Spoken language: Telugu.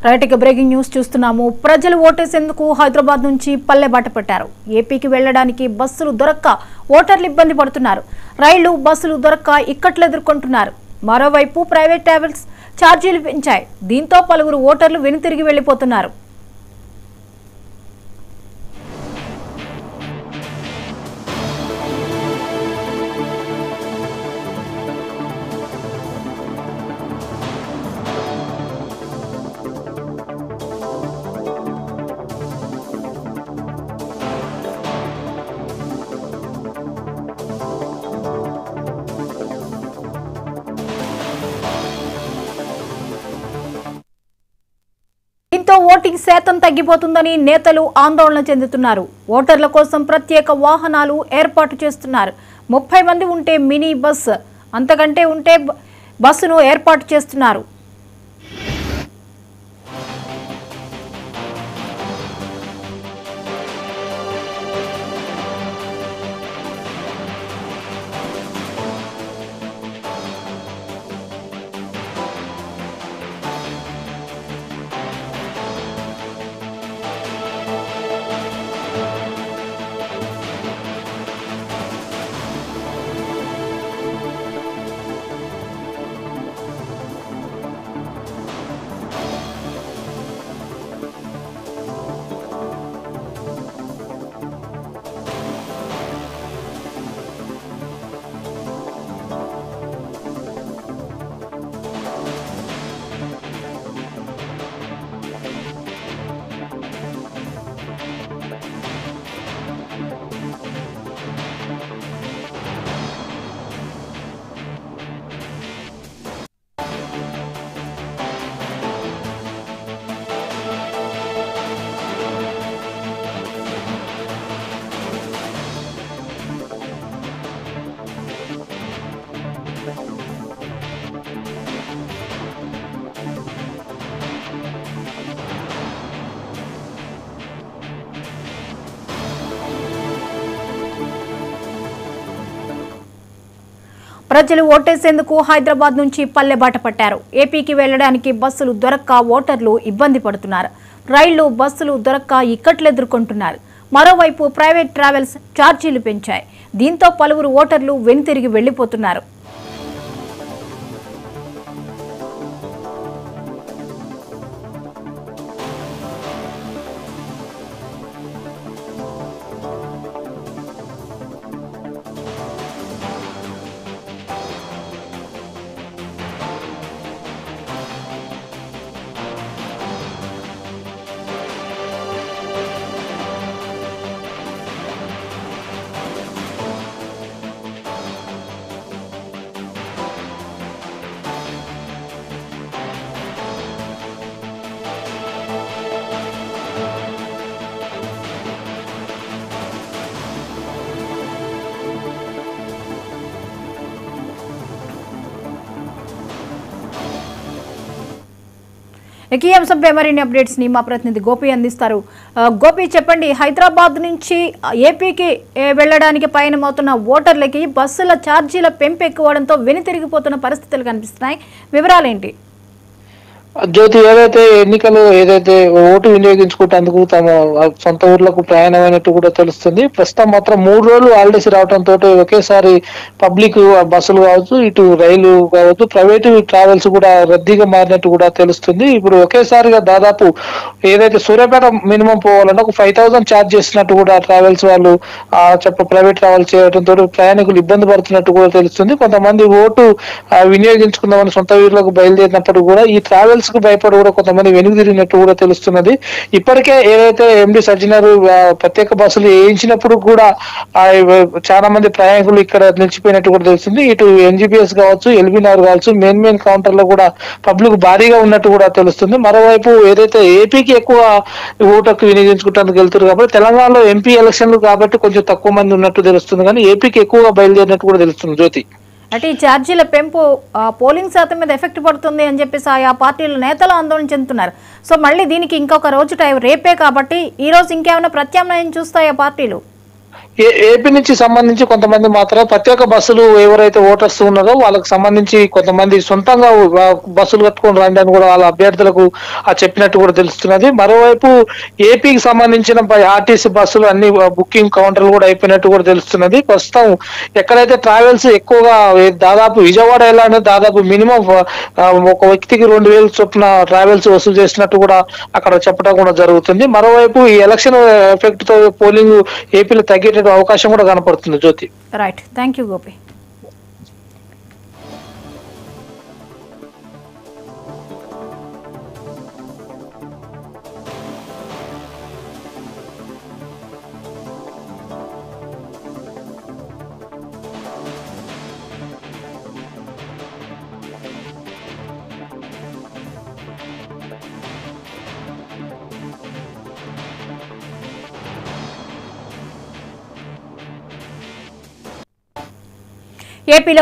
రైట్ ఇక బ్రేకింగ్ న్యూస్ చూస్తున్నాము. ప్రజలు ఓటేసేందుకు హైదరాబాద్ నుంచి పల్లె బాట పట్టారు. ఏపీకి వెళ్లడానికి బస్సులు దొరక్క ఓటర్లు ఇబ్బంది పడుతున్నారు. రైళ్లు బస్సులు దొరక్క ఇక్కట్లు ఎదుర్కొంటున్నారు. మరోవైపు ప్రైవేట్ ట్రావెల్స్ ఛార్జీలు పెంచాయి. దీంతో పలువురు ఓటర్లు వెనుతిరిగి వెళ్లిపోతున్నారు. దీంతో ఓటింగ్ శాతం తగ్గిపోతుందని నేతలు ఆందోళన చెందుతున్నారు. ఓటర్ల కోసం ప్రత్యేక వాహనాలు ఏర్పాటు చేస్తున్నారు. 30 మంది ఉంటే మినీ బస్, అంతకంటే ఉంటే బస్సును ఏర్పాటు చేస్తున్నారు. ప్రజలు ఓటేసేందుకు హైదరాబాద్ నుంచి పల్లె బాట పట్టారు. ఏపీకి వెళ్లడానికి బస్సులు దొరక్క ఓటర్లు ఇబ్బంది పడుతున్నారు. రైళ్లు బస్సులు దొరక్క ఇక్కట్లు ఎదుర్కొంటున్నారు. మరోవైపు ప్రైవేట్ ట్రావెల్స్ ఛార్జీలు పెంచాయి. దీంతో పలువురు ఓటర్లు వెనుతిరిగి వెళ్లిపోతున్నారు. ఈ అంశంపై మరిన్ని అప్డేట్స్ ని మా ప్రతినిధి గోపి అందిస్తారు. గోపి, చెప్పండి, హైదరాబాద్ నుంచి ఏపీకి వెళ్లడానికి పయనమవుతున్న ఓటర్లకి బస్సుల ఛార్జీల పెంపు ఎక్కువడంతో వెనుతిరిగిపోతున్న పరిస్థితులు కనిపిస్తున్నాయి. వివరాలేంటి? జ్యోతి, ఏదైతే ఓటు వినియోగించుకుంటేందుకు తమ సొంత ఊర్లకు ప్రయాణమైనట్టు కూడా తెలుస్తుంది. ప్రస్తుతం మాత్రం 3 రోజులు హాలిడేస్ రావడంతో ఒకేసారి పబ్లిక్ బస్సులు కావచ్చు, ఇటు రైలు కావచ్చు, ప్రైవేటు ట్రావెల్స్ కూడా రద్దీగా మారినట్టు కూడా తెలుస్తుంది. ఇప్పుడు ఒకేసారిగా దాదాపు ఏదైతే సూర్యాపేట మినిమం పోవాలంటే ఒక 5,000 ఛార్జ్ చేసినట్టు కూడా ట్రావెల్స్ వాళ్ళు ప్రైవేట్ ట్రావెల్ చేయడంతో ప్రయాణికులు ఇబ్బంది పడుతున్నట్టు కూడా తెలుస్తుంది. కొంతమంది ఓటు వినియోగించుకుందామని సొంత ఊర్లకు బయలుదేరినప్పుడు కూడా ఈ ట్రావెల్స్ కు భయపడి కూడా కొంతమంది వెనుక తిరిగినట్టు కూడా తెలుస్తున్నది. ఇప్పటికే ఏదైతే ఎండి సజ్జనర్ ప్రత్యేక బస్సులు వేయించినప్పుడు కూడా చాలా మంది ప్రయాణికులు ఇక్కడ నిలిచిపోయినట్టు కూడా తెలుస్తుంది. ఇటు ఎన్జిపిఎస్ కావచ్చు, ఎల్బీనగర్ కావచ్చు, మెయిన్ కౌంటర్ లో కూడా పబ్లిక్ భారీగా ఉన్నట్టు కూడా తెలుస్తుంది. మరోవైపు ఏదైతే ఏపీకి ఎక్కువ ఓటుకు వినియోగించుకుంటానికి వెళ్తారు కాబట్టి తెలంగాణలో ఎంపీ ఎలక్షన్లు కాబట్టి కొంచెం తక్కువ మంది ఉన్నట్టు తెలుస్తుంది, కానీ ఏపీకి ఎక్కువగా బయలుదేరినట్టు కూడా తెలుస్తుంది. జ్యోతి, అంటే ఈ ఛార్జీల పెంపు పోలింగ్ శాతం మీద ఎఫెక్ట్ పడుతుంది అని చెప్పేసి ఆయా పార్టీల నేతలు ఆందోళన చెందుతున్నారు. సో మళ్ళీ దీనికి ఇంకొక రోజు టైం రేపే కాబట్టి ఈ రోజు ఇంకేమైనా ప్రత్యామ్నాయం చూస్తాయా పార్టీలు? ఏపీ నుంచి సంబంధించి కొంతమంది మాత్రం ప్రత్యేక బస్సులు ఎవరైతే ఓటర్స్ ఉన్నారో వాళ్ళకి సంబంధించి కొంతమంది సొంతంగా బస్సులు కట్టుకొని రండి అని కూడా వాళ్ళ అభ్యర్థులకు చెప్పినట్టు కూడా తెలుస్తున్నది. మరోవైపు ఏపీకి సంబంధించిన ఆర్టీసీ బస్సులు అన్ని బుకింగ్ కౌంటర్లు కూడా అయిపోయినట్టు కూడా తెలుస్తున్నది. ప్రస్తుతం ఎక్కడైతే ట్రావెల్స్ ఎక్కువగా దాదాపు విజయవాడ వెళ్ళాలంటే దాదాపు మినిమం ఒక వ్యక్తికి 2,000 చొప్పున ట్రావెల్స్ వసూలు చేసినట్టు కూడా అక్కడ చెప్పడం కూడా జరుగుతుంది. మరోవైపు ఈ ఎలక్షన్ ఎఫెక్ట్ తో పోలింగ్ ఏపీలో తగ్గేట అవకాశం కూడా కనపడుతుంది. జ్యోతి, రైట్, థ్యాంక్ యూ గోపి. ఏపీలో